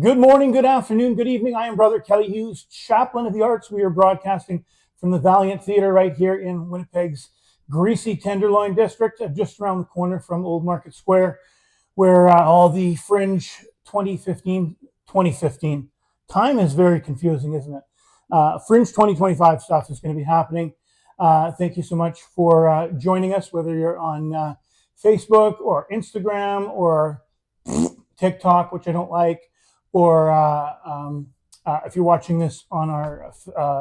Good morning, good afternoon, good evening. I am Brother Kelly Hughes, chaplain of the arts. We are broadcasting from the Valiant Theatre right here in Winnipeg's greasy Tenderloin district, just around the corner from Old Market Square, where all the Fringe 2015. Time is very confusing, isn't it? Fringe 2025 stuff is going to be happening. Thank you so much for joining us, whether you're on Facebook or Instagram or TikTok, which I don't like, or if you're watching this on our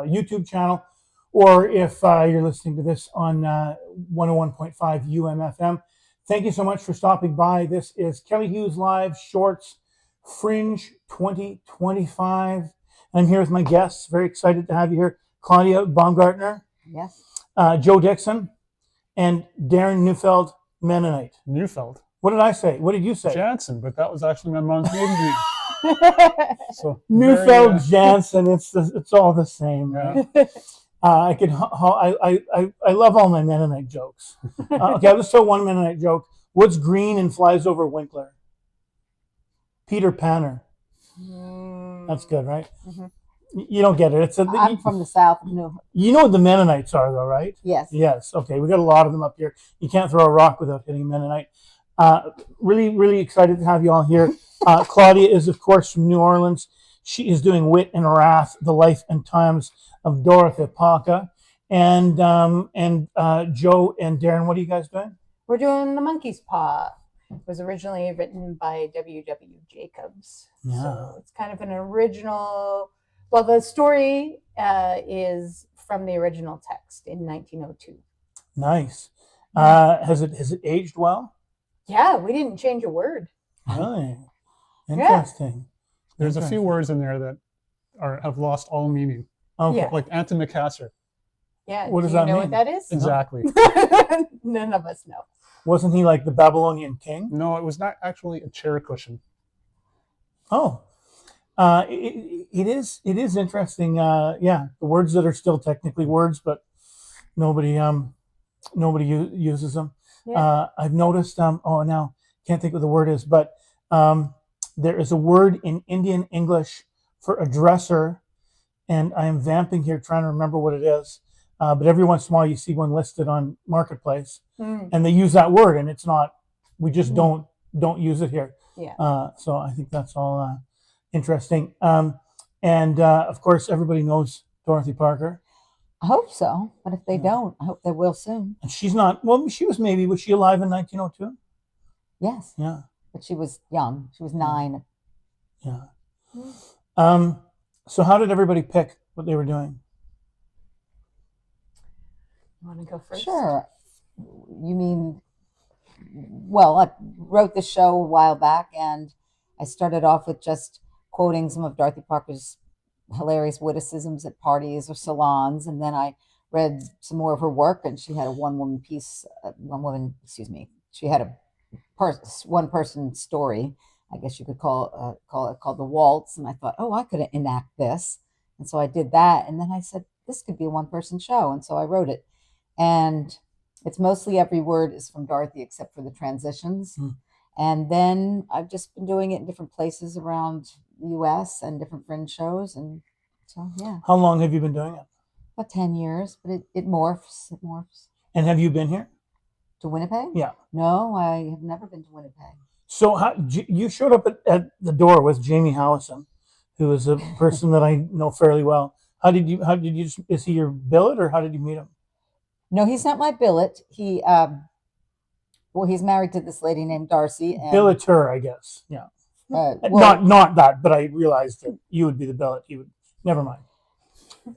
YouTube channel, or if you're listening to this on 101.5 UMFM. Thank you so much for stopping by. This is Kelly Hughes Live Shorts Fringe 2025. I'm here with my guests. Very excited to have you here. Claudia Baumgartner. Yes. Joe Dixon, and Darrin Neufeld Mennonite. Neufeld. What did I say? What did you say? Janzen, but that was actually my mom's maiden name. So Neufeld, Janzen. It's all the same. Right? Yeah. I love all my Mennonite jokes. Okay, I'll just tell one Mennonite joke. What's green and flies over Winkler? Peter Panner. That's good, right? Mm-hmm. You don't get it. I'm from the South. No. You know what the Mennonites are, though, right? Yes. Yes. Okay, we got a lot of them up here. You can't throw a rock without hitting a Mennonite. Really, really excited to have you all here. Claudia is, of course, from New Orleans. She is doing Wit and Wrath, The Life and Times of Dorothy Parker. And Joe and Darrin, what are you guys doing? We're doing The Monkey's Paw. It was originally written by W.W. Jacobs. Yeah. So it's kind of an original. Well, the story is from the original text in 1902. Nice. Has it aged well? Yeah, we didn't change a word. Really? Interesting. There's a few words in there that have lost all meaning. Okay. Yeah. Like antimacassar. Yeah. What does Do you that know mean? what that is? Exactly. None of us know. Wasn't he like the Babylonian king? No, it was not actually a chair cushion. Oh. It is interesting. Yeah, the words that are still technically words, but nobody uses them. Yeah. I've noticed. Now can't think what the word is, but there is a word in Indian English for a dresser, and I am vamping here trying to remember what it is. But every once in a while, you see one listed on Marketplace, and they use that word, and it's not. We just don't use it here. Yeah. So I think that's all interesting. And of course, everybody knows Dorothy Parker. I hope so, but if they don't, I hope they will soon. And she's not. Well, was she alive in 1902? Yes. Yeah. But she was young. She was 9. Yeah. So how did everybody pick what they were doing? You want to go first? Sure. You mean, well, I wrote this show a while back, and I started off with just quoting some of Dorothy Parker's hilarious witticisms at parties or salons, and then I read some more of her work, and she had a she had a one-person story, I guess you could call it, called The Waltz, and I thought, oh, I could enact this, and so I did that, and then I said, this could be a one-person show, and so I wrote it, and it's mostly every word is from Dorothy except for the transitions. And then I've just been doing it in different places around the U.S. and different Fringe shows. And so, yeah. How long have you been doing it? About 10 years, but it morphs. It morphs. And have you been here? To Winnipeg? Yeah. No, I have never been to Winnipeg. So you showed up at the door with Jamie Howison, who is a person that I know fairly well. How did you, is he your billet, or how did you meet him? No, he's not my billet. He's married to this lady named Darcy. And, Billeter, I guess. Yeah. Well, not that, but I realized that you would be the billet. He would. Never mind.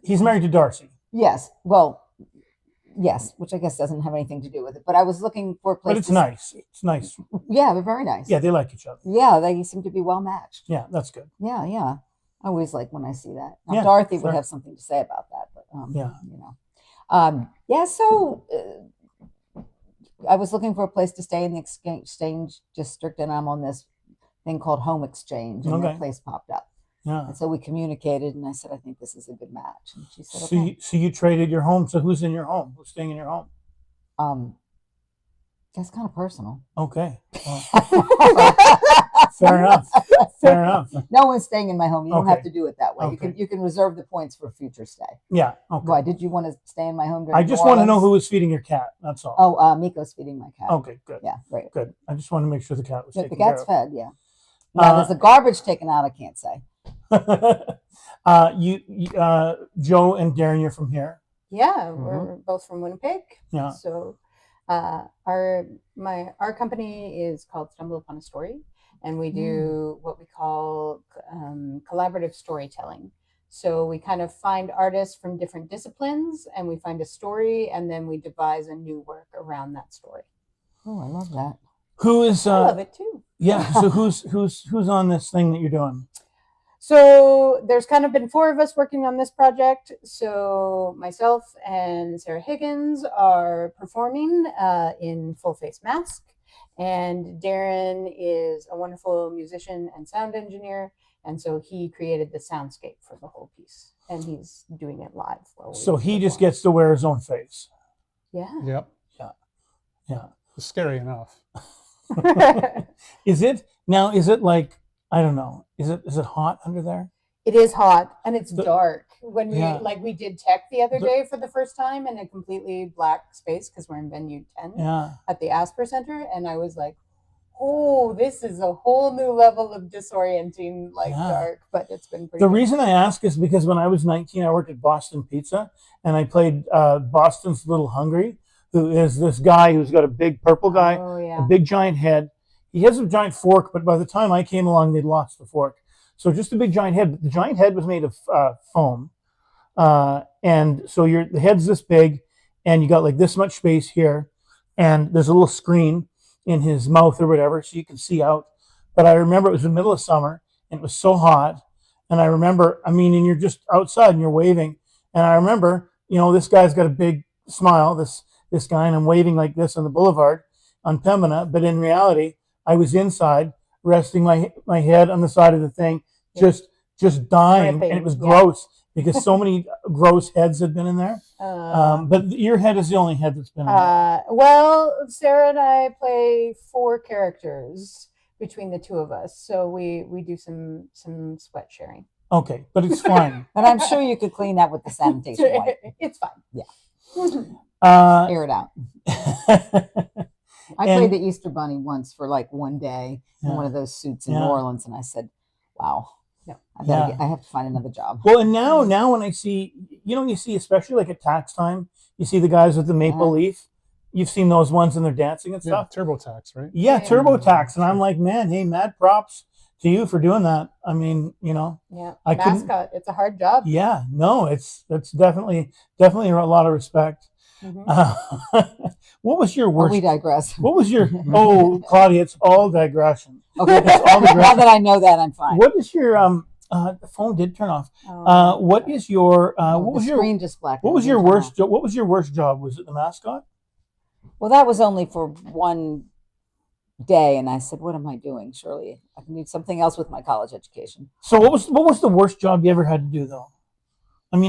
He's married to Darcy. Yes. Well, yes, which I guess doesn't have anything to do with it. But I was looking for a place. But it's nice. It's nice. Yeah, they're very nice. Yeah, they like each other. Yeah, they seem to be well matched. Yeah, that's good. Yeah, yeah. I always like when I see that. Now, Yeah, Dorothy sure. would have something to say about that, but Yeah. you know. So I was looking for a place to stay in the exchange district, and I'm on this thing called Home Exchange, and Okay. that place popped up. Yeah. And so we communicated, and I said, I think this is a good match. And she said, So okay. you traded your home. So who's in your home? Who's staying in your home? That's kind of personal. Okay. Well, Fair enough. Fair enough. No one's staying in my home. You don't have Okay. to do it that way. Okay. You can reserve the points for future stay. Yeah. Okay. Why did you want to stay in my home? During I just New want to know Orleans? who was feeding your cat. That's all. Oh, Miko's feeding my cat. Okay. Good. Yeah, great. Good. I just want to make sure the cat was The taken cat's care fed. Yeah. Now there's the garbage taken out. I can't say. of. Joe and Darrin, you're from here. Yeah, we're both from Winnipeg. Yeah. So our company is called Stumble Upon a Story, and we do what we call collaborative storytelling. So we kind of find artists from different disciplines, and we find a story, and then we devise a new work around that story. Oh, I love that. Who is? I love it too. Yeah. So who's on this thing that you're doing? So there's kind of been 4 of us working on this project. So myself and Sarah Higgins are performing in full face mask, and Darrin is a wonderful musician and sound engineer, and so he created the soundscape for the whole piece, and he's doing it live. So he just gets to wear his own face. Yeah. Yep. Yeah. It's scary enough. Is it like, I don't know. Is it hot under there? It is hot and it's dark. When we did tech the other The- day for the first time in a completely black space because we're in venue 10 Yeah. at the Asper Center, and I was like, oh, this is a whole new level of disorienting, dark, but it's been pretty The good. reason I ask is because when I was 19, I worked at Boston Pizza, and I played Boston's Little Hungry, who is this guy who's got a big purple guy, Oh a yeah. big giant head. He has a giant fork, but by the time I came along, they'd lost the fork. So just a big giant head. But the giant head was made of foam, and so the head's this big, and you got like this much space here, and there's a little screen in his mouth or whatever, so you can see out. But I remember it was the middle of summer, and it was so hot. And I remember, and you're just outside and you're waving. And I remember, this guy's got a big smile, this guy, and I'm waving like this on the boulevard on Pembina. But in reality, I was inside, resting my head on the side of the thing, just dying. Dripping, And it was yeah. gross because so many gross heads had been in there. But your head is the only head that's been in there. Well, Sarah and I play 4 characters between the 2 of us, so we do some sweat sharing. Okay, but it's fine. But I'm sure you could clean that with the sanitation wipe. It's fine. Yeah. Air it out. I And- played the Easter Bunny once for like one day in one of those suits in New Orleans, and I said, "Wow, No. I have to find another job." Well, and now when I see, you see, especially like at tax time, you see the guys with the maple leaf. You've seen those ones and they're dancing and Yeah, stuff. TurboTax, right? Yeah, Yeah. TurboTax. And I'm like, man, hey, mad props to you for doing that. Yeah, I couldn't- mascot. It's a hard job. yeah, no, that's definitely a lot of respect. Mhm. What was your Oh, worst? we digress. What was your? Oh, Claudia, it's all digression. Okay, It's all now digression. that I know that, I'm fine. What is your the phone did turn off. Oh, What is your Oh, what the was your screen just blacked what out. was your Didn't turn worst off. job? What was your worst job? Was it the mascot? Well, that was only for one day, and I said, "What am I doing? Surely I can do something else with my college education." So what was the worst job you ever had to do though?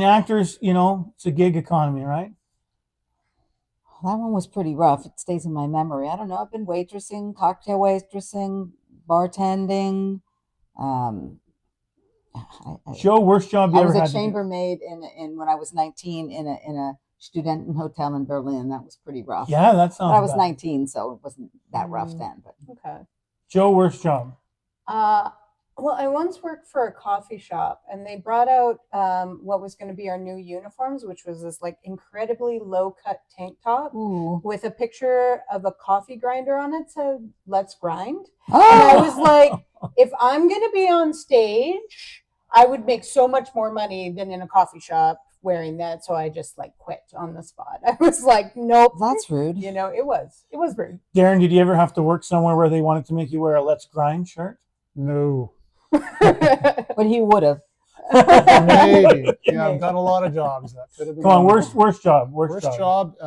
Actors, it's a gig economy, right? That one was pretty rough. It stays in my memory. I don't know. I've been waitressing, cocktail waitressing, bartending. Joe, worst job you I ever was had a to do? chambermaid in when I was 19 in a student hotel in Berlin. That was pretty rough. Yeah, that sounds. But I was bad. 19, so it wasn't that rough then. But okay. Joe, worst job. Well, I once worked for a coffee shop, and they brought out what was going to be our new uniforms, which was this like incredibly low cut tank top ooh. with a picture of a coffee grinder on it, said "Let's grind." And Oh, I was like, if I'm going to be on stage, I would make so much more money than in a coffee shop wearing that. So I just like quit on the spot. I was like, nope. that's rude. It was rude. Darrin, did you ever have to work somewhere where they wanted to make you wear a Let's Grind shirt? No. But he would have. Maybe. Yeah, I've done a lot of jobs. That could have been Come on, one of worst them. job. Worst job.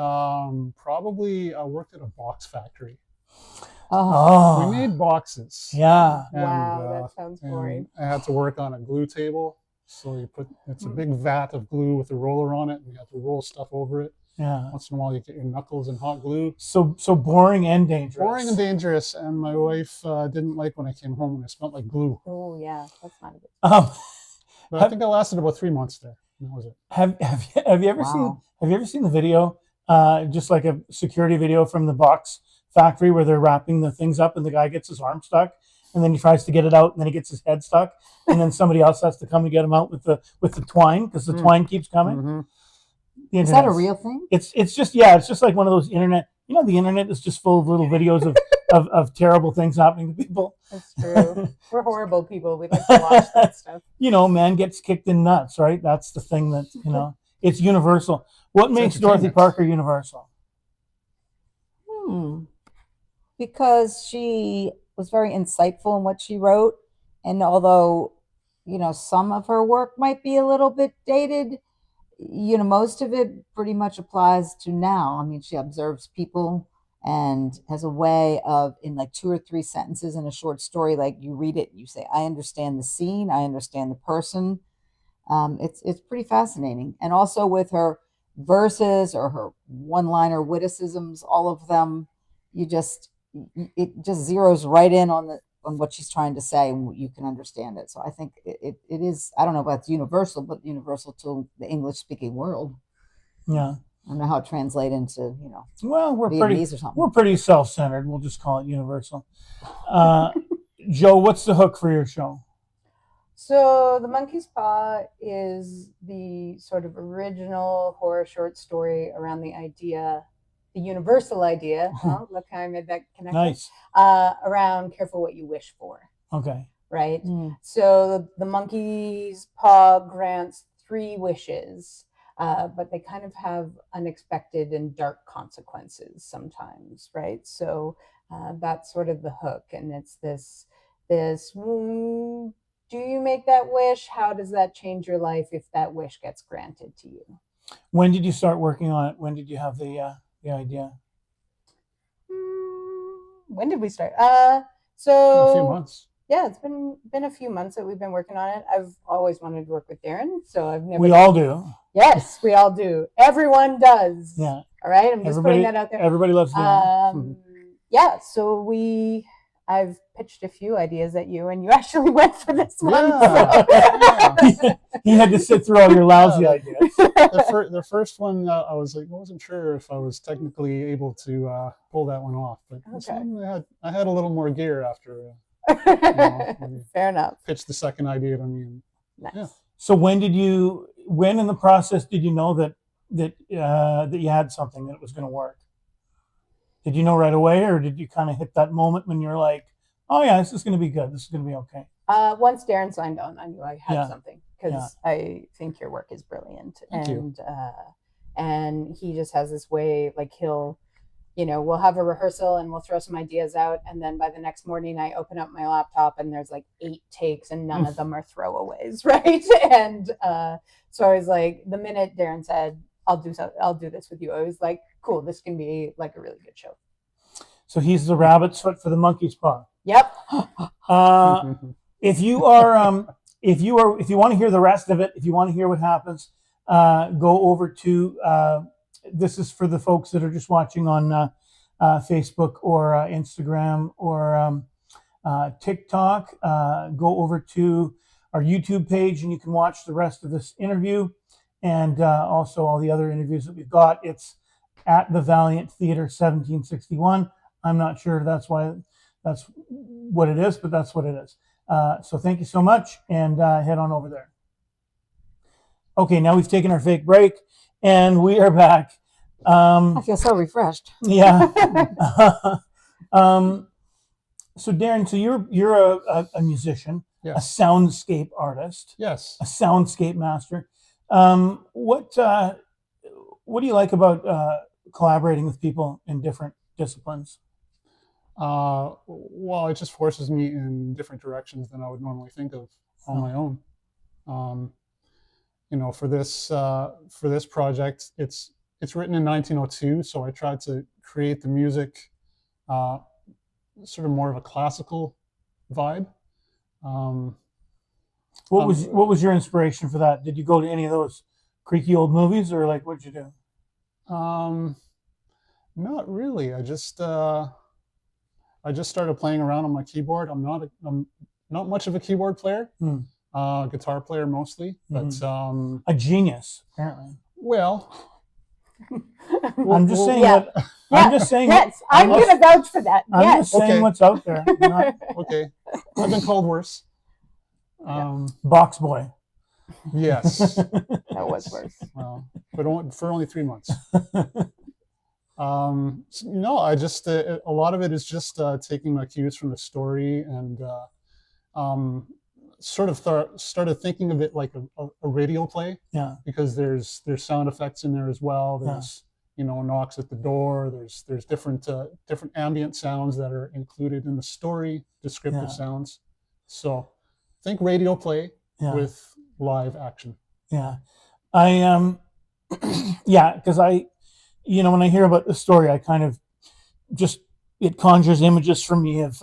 Probably I worked at a box factory. Oh, Oh, We made boxes. yeah. Wow, that sounds and boring. I had to work on a glue table. So it's a big vat of glue with a roller on it, and you have to roll stuff over it. Yeah. Once in a while, you get your knuckles in hot glue. So boring and dangerous. Boring and dangerous. And my wife didn't like when I came home and I smelled like glue. Oh yeah, that's not a good. But I think I lasted about 3 months there. That was it. Have you ever Wow. seen the video? Just like a security video from the box factory where they're wrapping the things up and the guy gets his arm stuck and then he tries to get it out and then he gets his head stuck and then somebody else has to come and get him out with the twine because the twine keeps coming. Mhm. The Is that a internet's- real thing? It's just it's just like one of those internet. The internet is just full of little videos of terrible things happening to people. That's true. We're horrible people. We like to watch that stuff. Man gets kicked in nuts, right? That's the thing that it's universal. What makes Dorothy entertainment. Parker universal? Because she was very insightful in what she wrote, and although some of her work might be a little bit dated, most of it pretty much applies to now. I mean, she observes people and has a way of, in like 2 or 3 sentences in a short story, like you read it, you say, I understand the scene, I understand the person. It's pretty fascinating. And also with her verses or her one-liner witticisms, all of them, it just zeroes right in on what she's trying to say, and you can understand it. So I think it is, I don't know if it's universal, but universal to the English-speaking world. Yeah. I don't know how it translates into, Well, Vietnamese or something. we're pretty self-centered. We'll just call it universal. Joe, what's the hook for your show? So The Monkey's Paw is the sort of original horror short story around the universal idea. Oh, look how I made that connection. Nice. Around careful what you wish for. Okay. Right. So the monkey's paw grants 3 wishes, but they kind of have unexpected and dark consequences sometimes, right? So that's sort of the hook, and it's this. Do you make that wish? How does that change your life if that wish gets granted to you? When did you start working on it? When did you have the idea? When did we start? A few months. Yeah, it's been a few months that we've been working on it. I've always wanted to work with Darrin, so I've never. We all do. Yes, we all do. Everyone does. Yeah. All right. I'm just putting that out there. Everybody loves Darrin. Yeah. So I've pitched a few ideas at you, and you actually went for this one. Yeah. He had to sit through all your lousy ideas. The first one, I wasn't sure if I was technically able to pull that one off, but this one, I had a little more gear after. Fair enough. Pitched the second idea to me. Nice. Yeah. So when in the process did you know that you had something that was going to work? Did you know right away, or did you kind of hit that moment when you're like, oh yeah, this is going to be good. This is going to be okay. Once Darrin signed on, I knew I had something, because I think your work is brilliant. Thank you. And he just has this way, like we'll have a rehearsal and we'll throw some ideas out, and then by the next morning I open up my laptop and there's like 8 takes and none of them are throwaways, right? And so I was like, the minute Darrin said, I'll do this with you, I was like, cool, this can be like a really good show. So he's the rabbit's foot for the monkey's paw. Yep. If you want to hear the rest of it, if you want to hear what happens, go over to. This is for the folks that are just watching on Facebook or Instagram or TikTok. Go over to our YouTube page and you can watch the rest of this interview and also all the other interviews that we've got. It's at the Valiant Theater 1761. I'm not sure if that's what it is, but that's what it is. So thank you so much, and head on over there. Okay, now we've taken our fake break, and we are back. I feel so refreshed. Yeah. So Darrin, so you're a musician, Yes. a soundscape artist, Yes. a soundscape master. What do you like about collaborating with people in different disciplines? Well, it just forces me in different directions than I would normally think of on my own. For this project, it's written in 1902, so I tried to create the music sort of more of a classical vibe. What was your inspiration for that? Did you go to any of those creaky old movies, or like what'd you do? Not really. I just started playing around on my keyboard. I'm not much of a keyboard player. Hmm. Guitar player mostly, but A genius, apparently. well, I'm just saying Yeah. what. I'm just saying. Yes, I'm just- going to vouch for that. I'm Yes. just saying Okay. what's out there. Not okay, I've been called worse. box boy. Yes, That was worse. well, but for only 3 months. No, I just a lot of it is just taking my cues from the story and sort of started thinking of it like a radio play. Yeah. Because there's sound effects in there as well. There's knocks at the door. There's different ambient sounds that are included in the story, descriptive Yeah. sounds. So think radio play Yeah. with live action. Yeah. I yeah, because when I hear about the story, I kind of just it conjures images for me of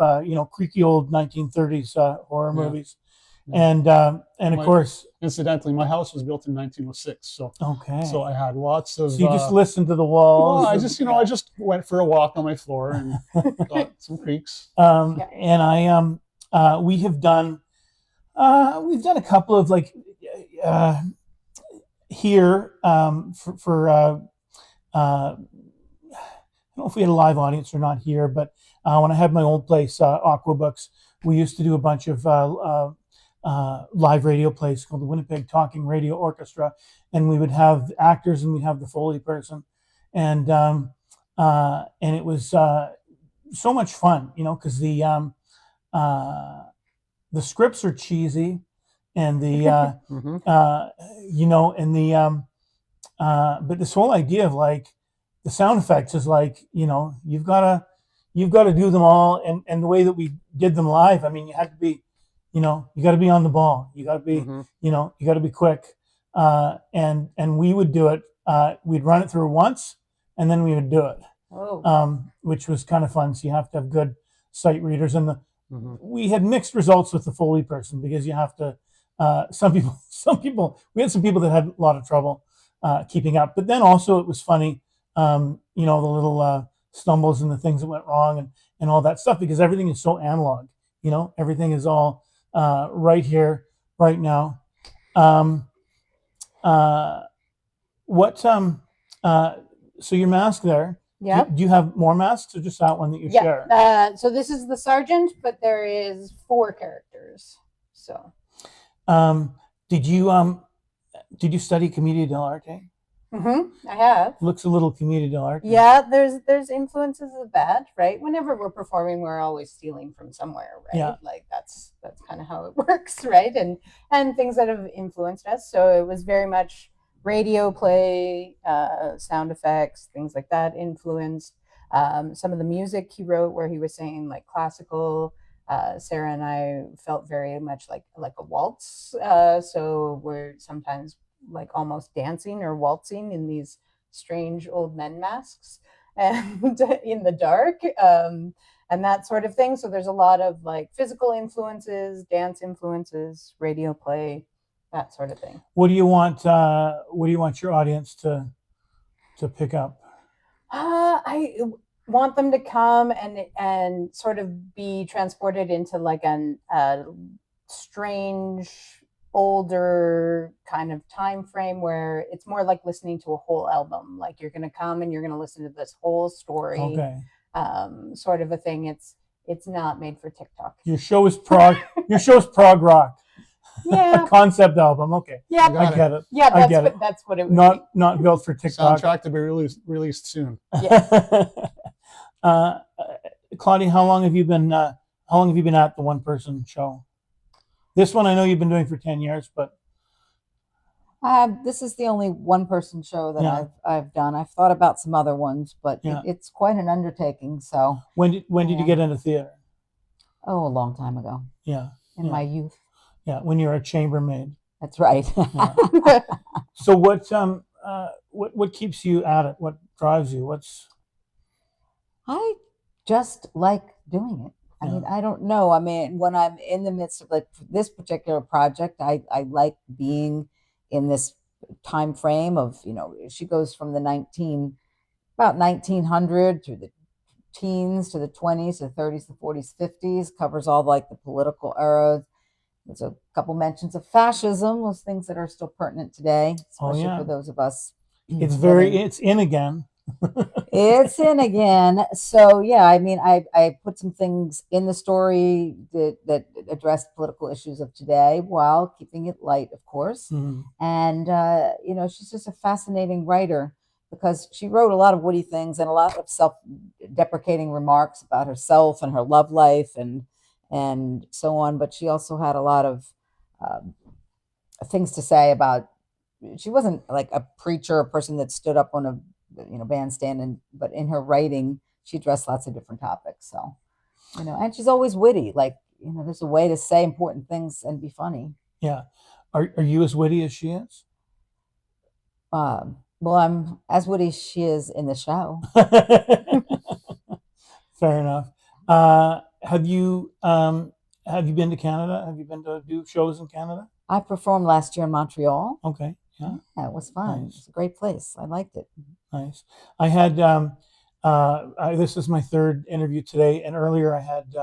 creaky old 1930s horror Yeah. movies, Yeah. and of course, Incidentally, my house was built in 1906, so okay. so I had lots of. So you just listen to the walls. Well, I just went for a walk on my floor and got some creaks. And we have done we've done a couple of like here for I don't know if we had a live audience or not here, but when I had my old place, Aquabooks, we used to do a bunch of live radio plays called the Winnipeg Talking Radio Orchestra, and we would have actors and we'd have the Foley person, and it was so much fun, because the scripts are cheesy, and the but this whole idea of like the sound effects is like you've got to do them all, and the way that we did them live, I mean, you had to be you got to be on the ball, you got to be you got to be quick, and we would do it, we'd run it through once and then we would do it, which was kind of fun. So you have to have good sight readers, and we had mixed results with the Foley person, because you have to some people we had some people that had a lot of trouble keeping up, but then also it was funny, the little stumbles and the things that went wrong, and all that stuff, because everything is so analog, everything is all right here, right now. So your mask there, Yeah. do you have more masks, or just that one that you share? So this is the sergeant, but there is 4 characters. So Did you study Commedia dell'arte? I have. Looks a little Commedia dell'arte. Yeah, there's influences of that, right? Whenever we're performing, we're always stealing from somewhere, right? Yeah. Like that's kind of how it works, right? And things that have influenced us. So it was very much radio play, sound effects, things like that influenced. Some of the music he wrote, where he was saying like classical. Sarah and I felt very much like a waltz. So we're sometimes like almost dancing or waltzing in these strange old men masks and in the dark, and that sort of thing. So there's a lot of like physical influences, dance influences, radio play, that sort of thing. What do you want your audience to pick up? I want them to come and sort of be transported into like a strange older kind of time frame, where it's more like listening to a whole album. Like you're going to come and you're going to listen to this whole story, Okay. Sort of a thing. It's not made for TikTok. Your show is prog rock. Yeah. A concept album. Okay. Yeah. I get it. Yeah, I get it. That's what it would Not built for TikTok. Soundtrack to be released soon. be. Yeah. Claudia, how long have you been at the one person show? This one I know you've been doing for 10 years, but This is the only one-person show that Yeah. I've done. I've thought about some other ones, but Yeah. it's quite an undertaking. So, when did you Yeah. get into theater? a long time ago Yeah. in Yeah. my youth. Yeah, when you're a chambermaid. That's right. So what keeps you at it? What drives you? I just like doing it. I mean, I don't know. I mean, when I'm in the midst of like this particular project, I like being in this time frame of, she goes from about 1900 through the teens to the 20s, the 30s, the 40s, 50s, covers all like the political eras. There's a couple mentions of fascism, those things that are still pertinent today, especially for those of us. It's in again. It's in again. So yeah, I mean, I put some things in the story that addressed political issues of today while keeping it light, of course. And she's just a fascinating writer because she wrote a lot of witty things and a lot of self-deprecating remarks about herself and her love life and so on. But she also had a lot of things to say about. She wasn't like a preacher, a person that stood up on a bandstand, but in her writing, she addressed lots of different topics. So, and she's always witty. Like, there's a way to say important things and be funny. Yeah. Are you as witty as she is? Well, I'm as witty as she is in the show. Fair enough. Have you been to Canada? Have you been to do shows in Canada? I performed last year in Montreal. Okay. Yeah, it was fun. Nice. It's a great place. I liked it. Nice. I had this is my third interview today, and earlier I had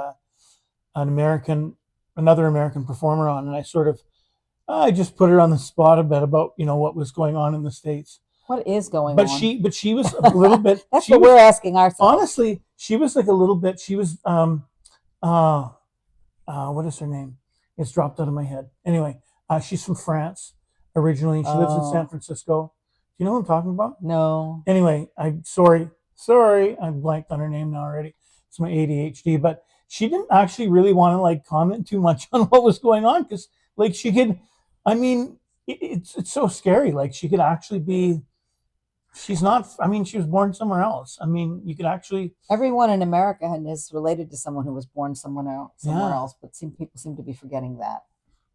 another American performer on, and I just put her on the spot a bit about what was going on in the States. What is going on? But she was a little bit. That's what we're asking ourselves. Honestly, she was like a little bit. She was what is her name? It's dropped out of my head. Anyway, she's from France originally. She lives in San Francisco. Do you know who I'm talking about? No. Anyway, I'm sorry. I blanked on her name now already. It's my ADHD. But she didn't actually really want to comment too much on what was going on because she could. I mean, it's so scary. She could actually be. She's not. I mean, she was born somewhere else. I mean, you could actually. Everyone in America is related to someone who was born somewhere else, but people seem to be forgetting that.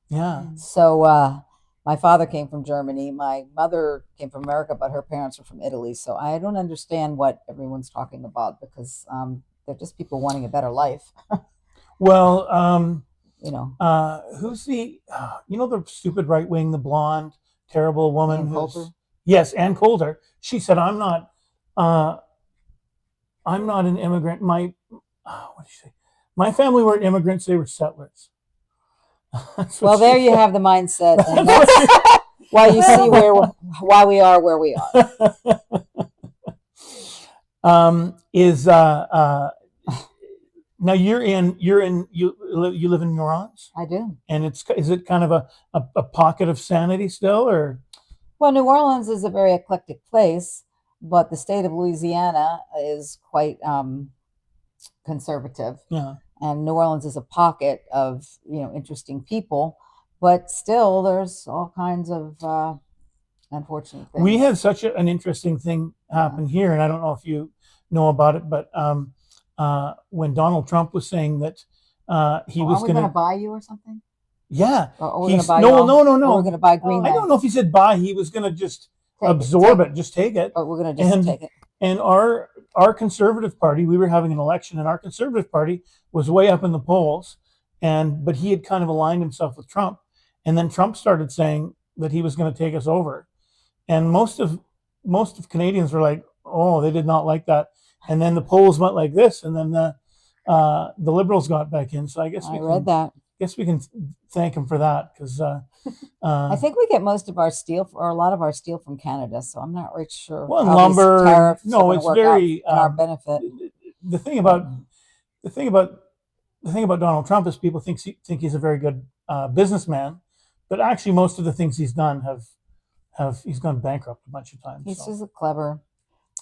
Yeah. So my father came from Germany. My mother came from America, but her parents were from Italy. So I don't understand what everyone's talking about because they're just people wanting a better life. Well, who's the the stupid right wing, the blonde, terrible woman Ann Coulter? Yes, Ann Coulter. She said, "I'm not an immigrant. What did she say? My family weren't immigrants; they were settlers." Well, there you have the mindset, and that's why you see why we are where we are. Now you live in New Orleans? I do. And is it kind of a pocket of sanity still, or? Well, New Orleans is a very eclectic place, but the state of Louisiana is quite conservative. Yeah. And New Orleans is a pocket of interesting people, but still there's all kinds of unfortunate things. We had such an interesting thing happen here, and I don't know if you know about it, but when Donald Trump was saying that he was going to buy you or something. Yeah. Or we're going to buy no. We're going to buy green. I don't know if he said buy. He was going to just absorb it, just take it. But we're going to just take it. And our Conservative Party, we were having an election, and our Conservative Party was way up in the polls, but he had kind of aligned himself with Trump, and then Trump started saying that he was going to take us over, and most of Canadians were like, oh, they did not like that, and then the polls went like this, and then the Liberals got back in. So I guess read that. Guess we can thank him for that because I think we get most of our steel or a lot of our steel from Canada, so I'm not really sure. Well, lumber. No, it's very our benefit. The thing about Donald Trump is people think he's a very good businessman, but actually most of the things he's done he's gone bankrupt a bunch of times. He's just a clever.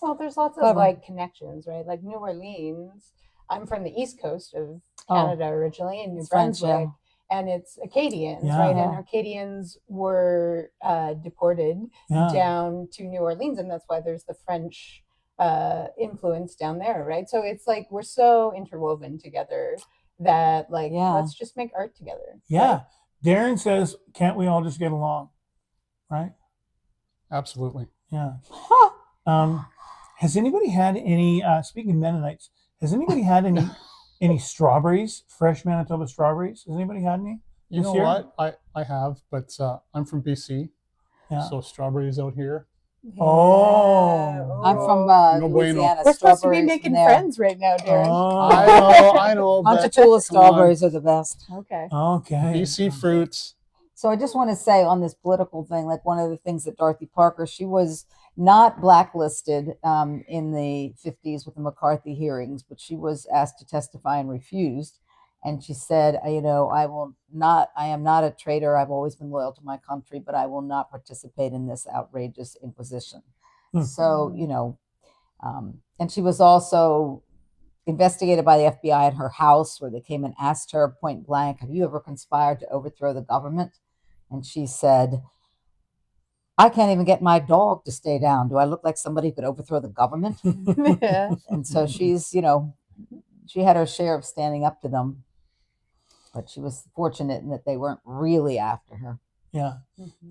Well, there's lots of connections, right? Like New Orleans. I'm from the East Coast of Canada originally, in New Brunswick, and it's Acadians, right? And Acadians were deported down to New Orleans, and that's why there's the French influence down there, right? So it's like we're so interwoven together that let's just make art together. Yeah. Right? Darrin says, can't we all just get along? Right? Absolutely. Yeah. Has anybody had any, speaking of Mennonites, has anybody had any strawberries, fresh Manitoba strawberries? Has anybody had any? You know year? what? I have, but I'm from BC. Yeah. So strawberries out here. Oh. I'm from No bueno. Louisiana. We're supposed to be Strawberries making from there. friends right now, Darrin. I know. Ponchatoula Come strawberries are the best. Okay. Okay. BC fruits. So I just want to say on this political thing, like one of the things that Dorothy Parker, she was not blacklisted in the 50s with the McCarthy hearings, but she was asked to testify and refused. And she said, I am not a traitor. I've always been loyal to my country, but I will not participate in this outrageous inquisition. So, and she was also investigated by the FBI at her house, where they came and asked her point blank, have you ever conspired to overthrow the government? And she said, I can't even get my dog to stay down. Do I look like somebody who could overthrow the government? Yeah. And so she's, she had her share of standing up to them, but she was fortunate in that they weren't really after her. Yeah.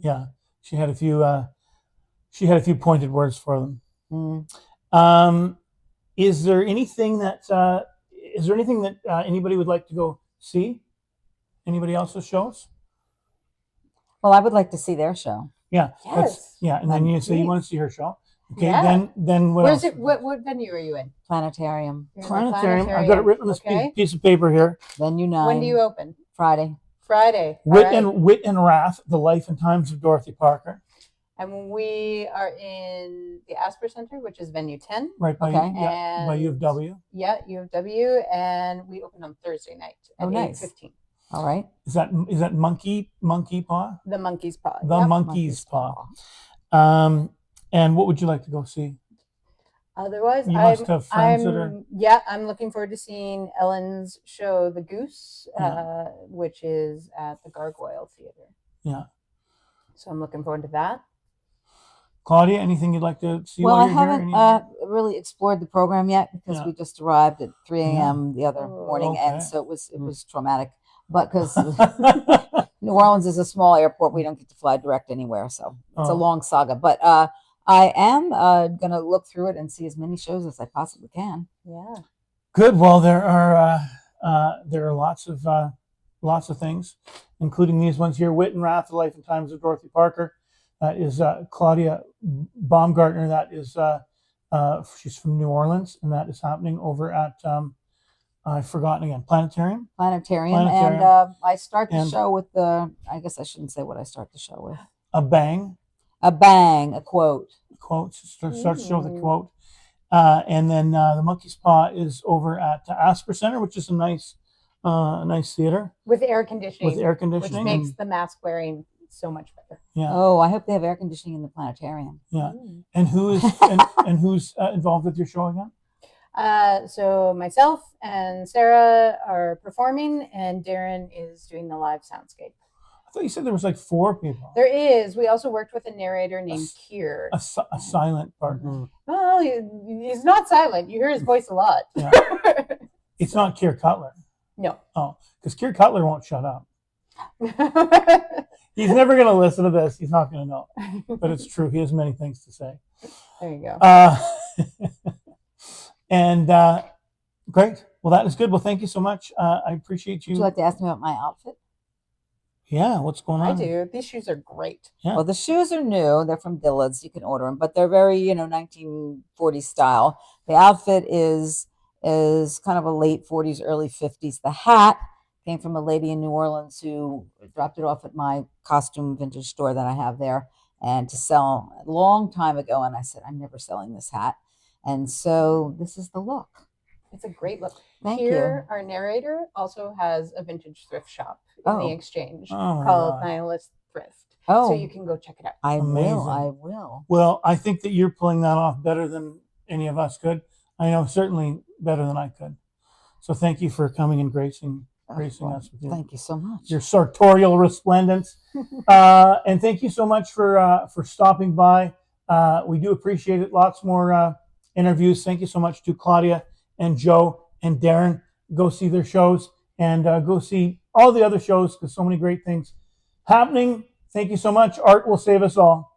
Yeah. She had a few pointed words for them. Is there anything that anybody would like to go see? Anybody else's shows? Well, I would like to see their show. Yeah. Yes. And then you say you want to see her show. Okay. Yeah. Then what Where's else? it? What venue are you in? Planetarium. You're in the Planetarium. I've got it written on this Okay. piece of paper here. Venue 9. When do you open? Friday. Friday. Wit All right. Wit and Wrath: The Life and Times of Dorothy Parker. And we are in the Asper Center, which is venue 10. Right by Okay. by U of W. Yeah, U of W, and we open on Thursday night at nice. 8:15. All right. Is that Monkey Paw? The Monkey's Paw. The Yep. Monkey's Paw. And what would you like to go see? Otherwise, You must have friends that are. I'm looking forward to seeing Ellen's show, The Goose, which is at the Gargoyle Theater. Yeah. So I'm looking forward to that. Claudia, anything you'd like to see? Well, while I you're haven't here? really explored the program yet because we just arrived at 3 a.m. the other morning, okay. and so it was traumatic. But because New Orleans is a small airport, we don't get to fly direct anywhere, so it's a long saga. But I am going to look through it and see as many shows as I possibly can. Yeah. Good. Well, there are lots of things, including these ones here: Wit and Wrath: The Life and Times of Dorothy Parker. That is Claudia Baumgartner. That is she's from New Orleans, and that is happening over at I've forgotten again. Planetarium. And I start the show with I guess I shouldn't say what I start the show with. A bang. A bang, a quote. Starts the show with a quote. And then the Monkey's Paw is over at Asper Center, which is a nice theater. With air conditioning. Which makes the mask wearing so much better. Yeah. Oh, I hope they have air conditioning in the planetarium. Yeah. And who's involved with your show again? So myself and Sarah are performing, and Darrin is doing the live soundscape. I thought you said there was like 4 people. There is. We also worked with a narrator named Kier. A silent partner. Well, he's not silent. You hear his voice a lot. Yeah. It's not Kier Cutler. No. Oh, because Kier Cutler won't shut up. He's never going to listen to this. He's not going to know. But it's true. He has many things to say. There you go. And great. Well, that is good. Well, thank you so much. I appreciate you. Would you like to ask me about my outfit? Yeah, what's going on? I do. These shoes are great. Yeah. Well, the shoes are new. They're from Dillard's. You can order them, but they're very, 1940s style. The outfit is kind of a late 40s, early 50s. The hat came from a lady in New Orleans who dropped it off at my costume vintage store that I have there and to sell a long time ago. And I said, I'm never selling this hat. And so this is the look. It's a great look. Thank Here, you. our narrator also has a vintage thrift shop in the exchange Oh, called Nihilist Thrift. Oh, So you can go check it out. I Amazing. will. Well, I think that you're pulling that off better than any of us could. I know certainly better than I could. So thank you for coming and gracing us with you. Thank you so much. Your sartorial resplendence. And thank you so much for stopping by. We do appreciate it. Lots more interviews. Thank you so much to Claudia and Joe and Darrin. Go see their shows and go see all the other shows because so many great things happening. Thank you so much. Art will save us all.